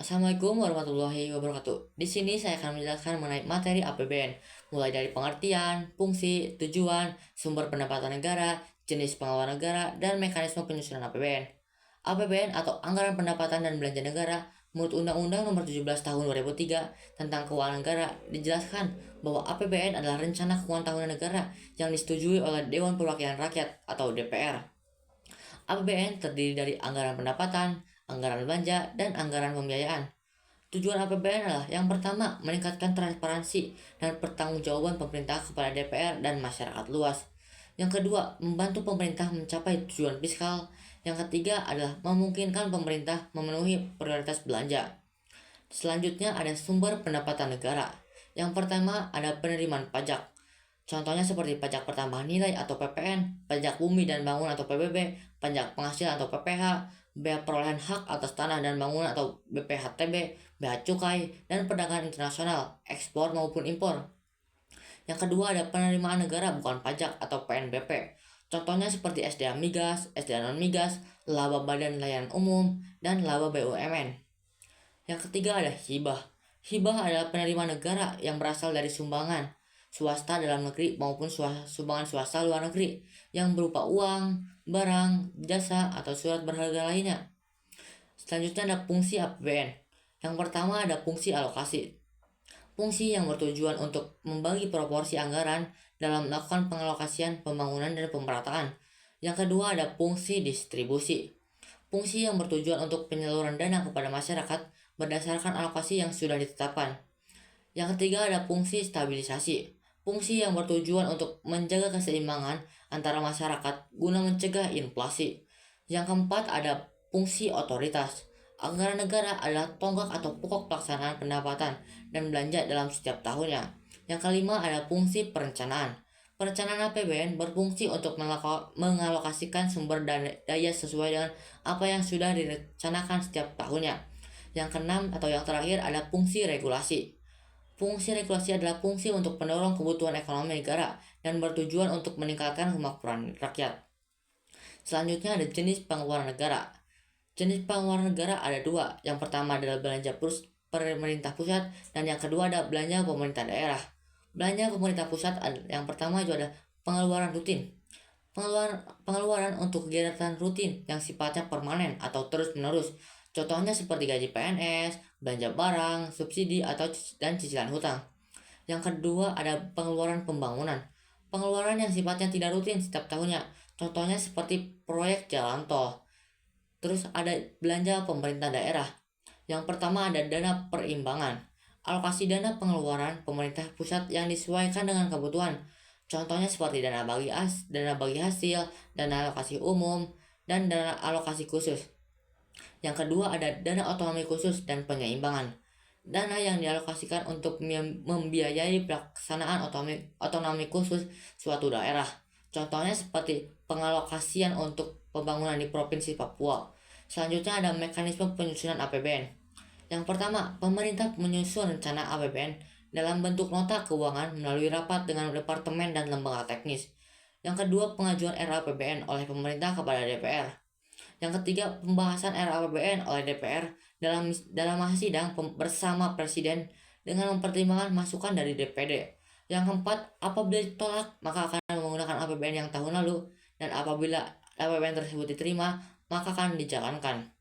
Assalamualaikum warahmatullahi wabarakatuh. Di sini saya akan menjelaskan mengenai materi APBN, mulai dari pengertian, fungsi, tujuan, sumber pendapatan negara, jenis pengeluaran negara, dan mekanisme penyusunan APBN. APBN atau Anggaran Pendapatan dan Belanja Negara menurut Undang-Undang Nomor 17 Tahun 2003 tentang Keuangan Negara dijelaskan bahwa APBN adalah rencana keuangan tahunan negara yang disetujui oleh Dewan Perwakilan Rakyat atau DPR. APBN terdiri dari anggaran pendapatan, anggaran belanja, dan anggaran pembiayaan. Tujuan APBN adalah yang pertama, meningkatkan transparansi dan pertanggungjawaban pemerintah kepada DPR dan masyarakat luas. Yang kedua, membantu pemerintah mencapai tujuan fiskal. Yang ketiga adalah memungkinkan pemerintah memenuhi prioritas belanja. Selanjutnya ada sumber pendapatan negara. Yang pertama ada penerimaan pajak. Contohnya seperti pajak pertambahan nilai atau PPN, pajak bumi dan bangunan atau PBB, pajak penghasilan atau PPH, bea perolehan hak atas tanah dan bangunan atau BPHTB, bea cukai, dan perdagangan internasional, ekspor maupun impor. Yang kedua ada penerimaan negara bukan pajak atau PNBP. Contohnya seperti SDA migas, SDA non migas, laba badan layanan umum, dan laba BUMN. Yang ketiga ada hibah. Hibah adalah penerimaan negara yang berasal dari sumbangan swasta dalam negeri maupun sumbangan swasta luar negeri yang berupa uang, barang, jasa, atau surat berharga lainnya. Selanjutnya ada fungsi APBN. Yang pertama ada fungsi alokasi. Fungsi yang bertujuan untuk membagi proporsi anggaran dalam melakukan pengalokasian pembangunan dan pemerataan. Yang kedua ada fungsi distribusi. Fungsi yang bertujuan untuk penyaluran dana kepada masyarakat berdasarkan alokasi yang sudah ditetapkan. Yang ketiga ada fungsi stabilisasi. Fungsi yang bertujuan untuk menjaga keseimbangan antara masyarakat guna mencegah inflasi. Yang keempat ada fungsi otoritas. Anggaran negara adalah tonggak atau pokok pelaksanaan pendapatan dan belanja dalam setiap tahunnya. Yang kelima ada fungsi perencanaan. Perencanaan APBN berfungsi untuk mengalokasikan sumber daya sesuai dengan apa yang sudah direncanakan setiap tahunnya. Yang keenam atau yang terakhir ada fungsi regulasi. Fungsi regulasi adalah fungsi untuk mendorong kebutuhan ekonomi negara dan bertujuan untuk meningkatkan kemakmuran rakyat. Selanjutnya ada jenis pengeluaran negara. Jenis pengeluaran negara ada dua. Yang pertama adalah belanja pemerintah pusat dan yang kedua ada belanja pemerintah daerah. Belanja pemerintah pusat yang pertama itu ada pengeluaran rutin. Pengeluaran untuk kegiatan rutin yang sifatnya permanen atau terus-menerus. Contohnya seperti gaji PNS, belanja barang, subsidi dan cicilan hutang. Yang kedua ada pengeluaran pembangunan. Pengeluaran yang sifatnya tidak rutin setiap tahunnya. Contohnya seperti proyek jalan tol. Terus ada belanja pemerintah daerah. Yang pertama ada dana perimbangan. Alokasi dana pengeluaran pemerintah pusat yang disesuaikan dengan kebutuhan. Contohnya seperti dana bagi hasil, dana alokasi umum, dan dana alokasi khusus. Yang kedua ada dana otonomi khusus dan penyeimbangan. Dana yang dialokasikan untuk membiayai pelaksanaan otonomi khusus suatu daerah. Contohnya seperti pengalokasian untuk pembangunan di Provinsi Papua. Selanjutnya ada mekanisme penyusunan APBN. Yang pertama, pemerintah menyusun rencana APBN dalam bentuk nota keuangan melalui rapat dengan departemen dan lembaga teknis. Yang kedua, pengajuan RAPBN oleh pemerintah kepada DPR. Yang ketiga, pembahasan RAPBN oleh DPR dalam sidang bersama Presiden dengan mempertimbangkan masukan dari DPD. Yang keempat, apabila ditolak maka akan menggunakan APBN yang tahun lalu dan apabila APBN tersebut diterima maka akan dijalankan.